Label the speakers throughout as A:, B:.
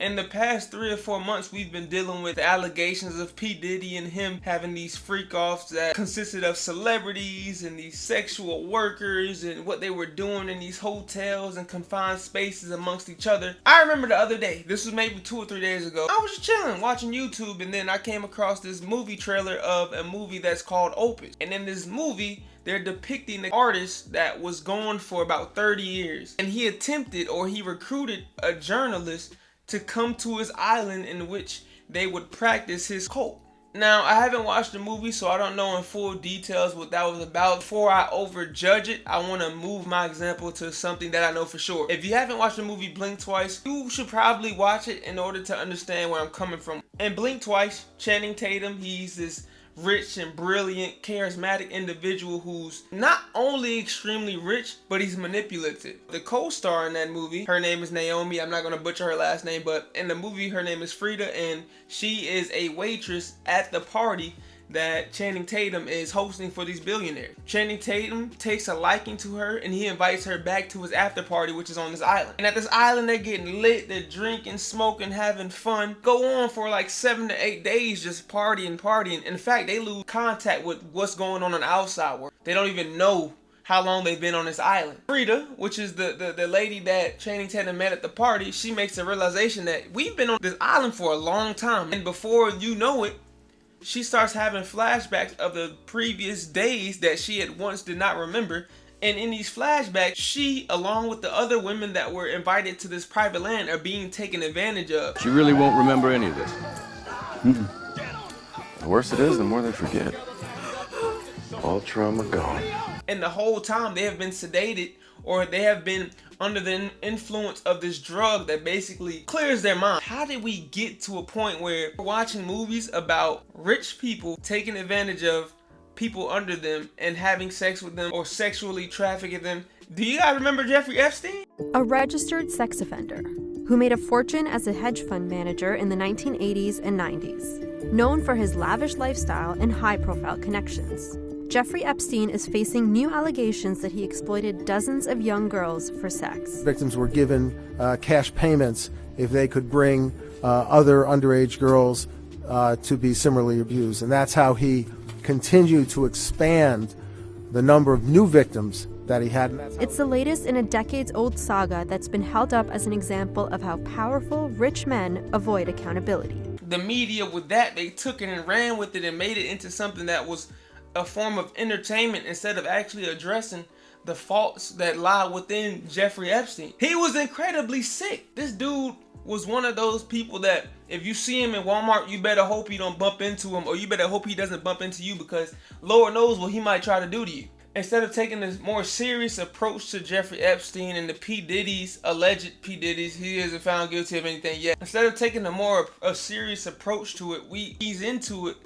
A: In the past 3 or 4 months, we've been dealing with the allegations of P. Diddy and him having these freak-offs that consisted of celebrities and these sexual workers and what they were doing in these hotels and confined spaces amongst each other. I remember the other day, this was maybe 2 or 3 days ago, I was just chilling, watching YouTube, and then I came across this movie trailer of a movie that's called Opus. And in this movie, they're depicting the artist that was gone for about 30 years. And he attempted, or he recruited a journalist to come to his island in which they would practice his cult. Now, I haven't watched the movie, so I don't know in full details what that was about. Before I overjudge it, I want to move my example to something that I know for sure. If you haven't watched the movie Blink Twice, you should probably watch it in order to understand where I'm coming from. In Blink Twice, Channing Tatum, he's this rich and brilliant, charismatic individual who's not only extremely rich, but he's manipulative. The co-star in that movie, her name is Naomi. I'm not going to butcher her last name, but in the movie, her name is Frida, and she is a waitress at the party that Channing Tatum is hosting for these billionaires. Channing Tatum takes a liking to her, and he invites her back to his after party, which is on this island. And at this island, they're getting lit, they're drinking, smoking, having fun. Go on for like 7 to 8 days just partying. In fact, they lose contact with what's going on the outside world. They don't even know how long they've been on this island. Frida, which is the lady that Channing Tatum met at the party, she makes a realization that we've been on this island for a long time. And before you know it, she starts having flashbacks of the previous days that she had once did not remember. And in these flashbacks, she, along with the other women that were invited to this private land, are being taken advantage of.
B: She really won't remember any of this. The worse it is, the more they forget. All trauma gone.
A: And the whole time they have been sedated, or they have been under the influence of this drug that basically clears their mind. How did we get to a point where we're watching movies about rich people taking advantage of people under them and having sex with them or sexually trafficking them? Do you guys remember Jeffrey Epstein?
C: A registered sex offender who made a fortune as a hedge fund manager in the 1980s and 90s, known for his lavish lifestyle and high-profile connections. Jeffrey Epstein is facing new allegations that he exploited dozens of young girls for sex.
D: Victims were given cash payments if they could bring other underage girls to be similarly abused. And that's how he continued to expand the number of new victims that he had.
C: It's the latest in a decades-old saga that's been held up as an example of how powerful, rich men avoid accountability.
A: The media with that, they took it and ran with it and made it into something that was a form of entertainment instead of actually addressing the faults that lie within Jeffrey Epstein. He was incredibly sick. This dude was one of those people that if you see him in Walmart, you better hope you don't bump into him, or you better hope he doesn't bump into you, because Lord knows what he might try to do to you. Instead of taking this more serious approach to Jeffrey Epstein and the P. Diddy's, alleged P. Diddy's, he isn't found guilty of anything yet. Instead of taking a serious approach to it, we ease into it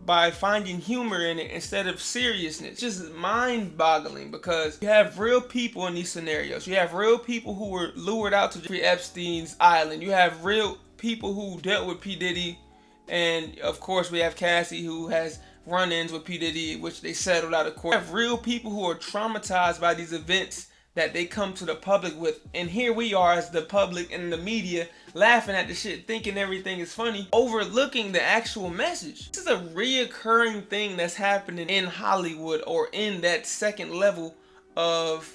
A: by finding humor in it instead of seriousness. It's just mind-boggling, because you have real people in these scenarios. You have real people who were lured out to Jeffrey Epstein's island. You have real people who dealt with P. Diddy, and of course we have Cassie, who has run-ins with P. Diddy, which they settled out of court. You have real people who are traumatized by these events that they come to the public with, and here we are as the public and the media laughing at the shit, thinking everything is funny, overlooking the actual message. This is a reoccurring thing that's happening in Hollywood, or in that second level of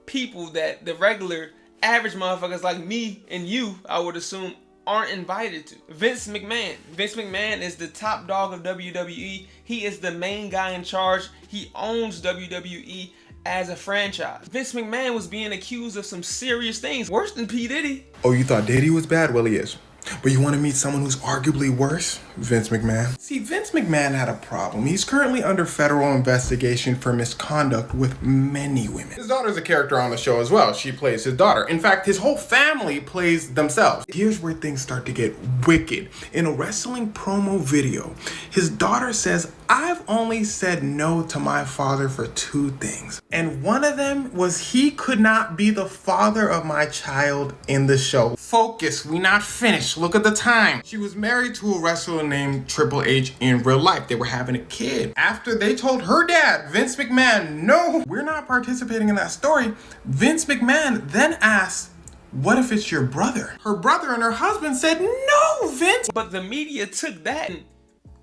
A: people that the regular average motherfuckers like me and you, I would assume, aren't invited to. Vince McMahon. Vince McMahon is the top dog of WWE. He is the main guy in charge. He owns WWE as a franchise. Vince McMahon was being accused of some serious things, worse than P. Diddy.
E: Oh, you thought Diddy was bad? Well, he is. But you want to meet someone who's arguably worse? Vince McMahon. See, Vince McMahon had a problem. He's currently under federal investigation for misconduct with many women. His daughter's a character on the show as well. She plays his daughter. In fact, his whole family plays themselves. Here's where things start to get wicked. In a wrestling promo video, his daughter says, "I've only said no to my father for 2 things. And one of them was he could not be the father of my child in the show." Focus, we not finished. Look at the time. She was married to a wrestler named Triple H in real life. They were having a kid. After they told her dad, Vince McMahon, "No, we're not participating in that story," Vince McMahon then asked What if it's your brother? Her brother and her husband said, no, Vince!
A: But the media took that and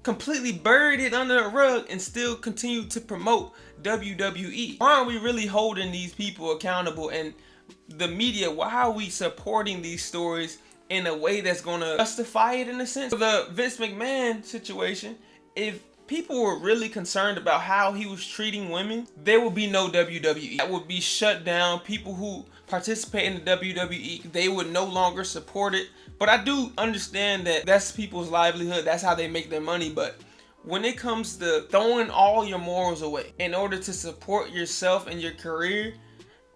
A: completely buried it under the rug and still continued to promote WWE. Why aren't we really holding these people accountable? And the media, why are we supporting these stories in a way that's gonna justify it in a sense? For the Vince McMahon situation, if people were really concerned about how he was treating women, there would be no WWE. That would be shut down. People who participate in the WWE, they would no longer support it. But I do understand that that's people's livelihood. That's how they make their money. But when it comes to throwing all your morals away in order to support yourself and your career,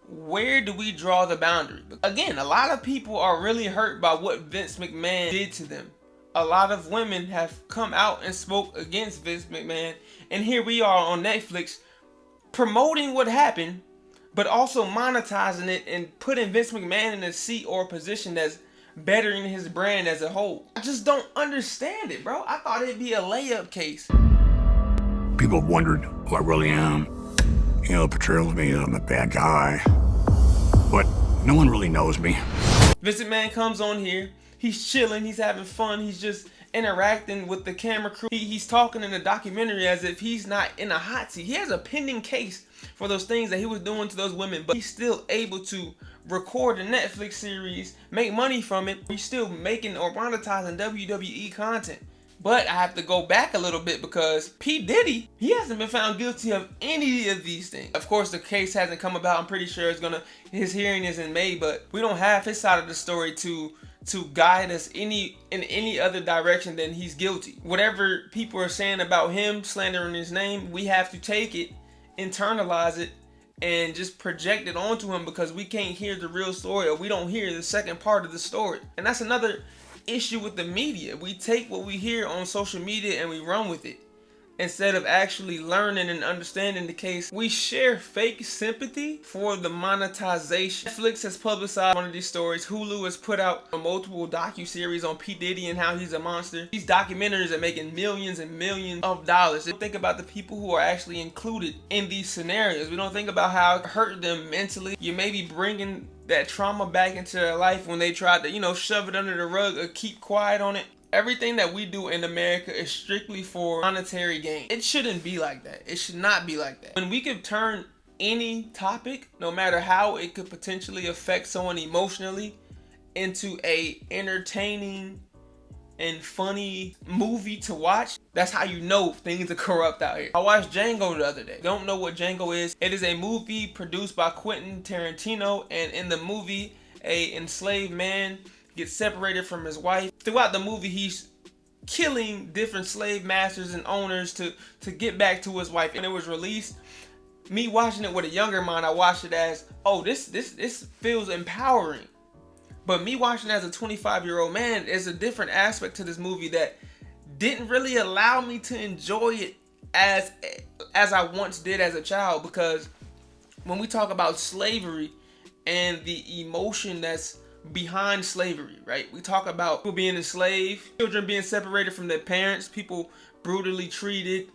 A: where do we draw the boundary? Again, a lot of people are really hurt by what Vince McMahon did to them. A lot of women have come out and spoke against Vince McMahon, and here we are on Netflix promoting what happened, but also monetizing it and putting Vince McMahon in a seat or a position that's bettering his brand as a whole. I just don't understand it, bro. I thought it'd be a layup case.
F: People have wondered who I really am. You know, portrayal of me, I'm a bad guy. But no one really knows me.
A: Vince McMahon comes on here. He's chilling, he's having fun, he's just interacting with the camera crew. He's talking in the documentary as if he's not in a hot seat. He has a pending case for those things that he was doing to those women, but he's still able to record a Netflix series, make money from it. He's still making or monetizing WWE content. But I have to go back a little bit because Pdiddy, he hasn't been found guilty of any of these things. Of course, the case hasn't come about. I'm pretty sure his hearing is in May, but we don't have his side of the story to guide us in any other direction than he's guilty. Whatever people are saying about him, slandering his name, we have to take it, internalize it, and just project it onto him because we can't hear the real story, or we don't hear the second part of the story. And that's another issue with the media. We take what we hear on social media and we run with it instead of actually learning and understanding the case. We share fake sympathy for the monetization. Netflix has publicized one of these stories. Hulu has put out multiple docu-series on Pdiddy and how he's a monster. These documentaries are making millions and millions of dollars. We don't think about the people who are actually included in these scenarios. We don't think about how it hurt them mentally. You may be bringing that trauma back into their life when they tried to, shove it under the rug or keep quiet on it. Everything that we do in America is strictly for monetary gain. It shouldn't be like that. It should not be like that. When we could turn any topic, no matter how it could potentially affect someone emotionally, into a entertaining and funny movie to watch, that's how you know things are corrupt out here. I watched Django the other day. Don't know what Django is. It is a movie produced by Quentin Tarantino, and in the movie, a enslaved man gets separated from his wife. Throughout the movie, he's killing different slave masters and owners to get back to his wife. And it was released. Me watching it with a younger mind, I watched it as, oh, this feels empowering. But me watching it as a 25-year-old man, there's a different aspect to this movie that didn't really allow me to enjoy it as I once did as a child. Because when we talk about slavery and the emotion that's behind slavery, right? We talk about people being enslaved, children being separated from their parents, people brutally treated,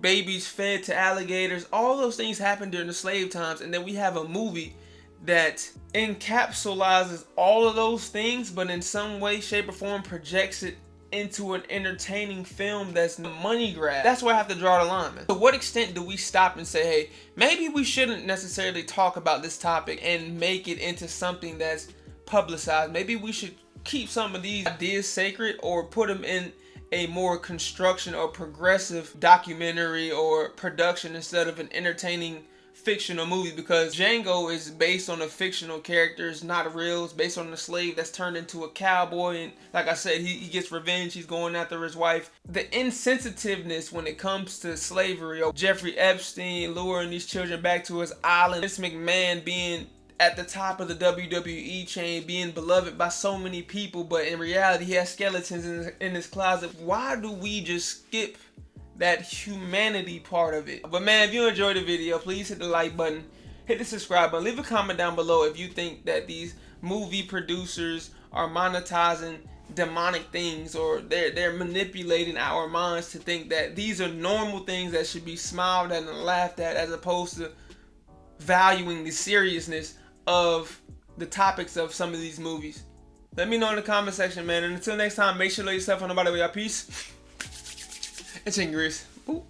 A: babies fed to alligators. All those things happened during the slave times. And then we have a movie that encapsulates all of those things, but in some way, shape, or form projects it into an entertaining film that's a money grab. That's where I have to draw the line, man. To what extent do we stop and say, hey, maybe we shouldn't necessarily talk about this topic and make it into something that's publicized? Maybe we should keep some of these ideas sacred or put them in a more construction or progressive documentary or production instead of an entertaining fictional movie, because Django is based on a fictional character. It's not real. It's based on a slave that's turned into a cowboy, and like I said, he gets revenge. He's going after his wife. The insensitiveness when it comes to slavery, or Jeffrey Epstein luring these children back to his island, Vince McMahon being at the top of the WWE chain, being beloved by so many people, but in reality he has skeletons in his closet. Why do we just skip that humanity part of it? But man, if you enjoyed the video, please hit the like button, hit the subscribe button, leave a comment down below if you think that these movie producers are monetizing demonic things, or they're manipulating our minds to think that these are normal things that should be smiled at and laughed at, as opposed to valuing the seriousness of the topics of some of these movies? Let me know in the comment section, man. And until next time, make sure to love yourself and nobody with your peace. It's Ingris. Ooh.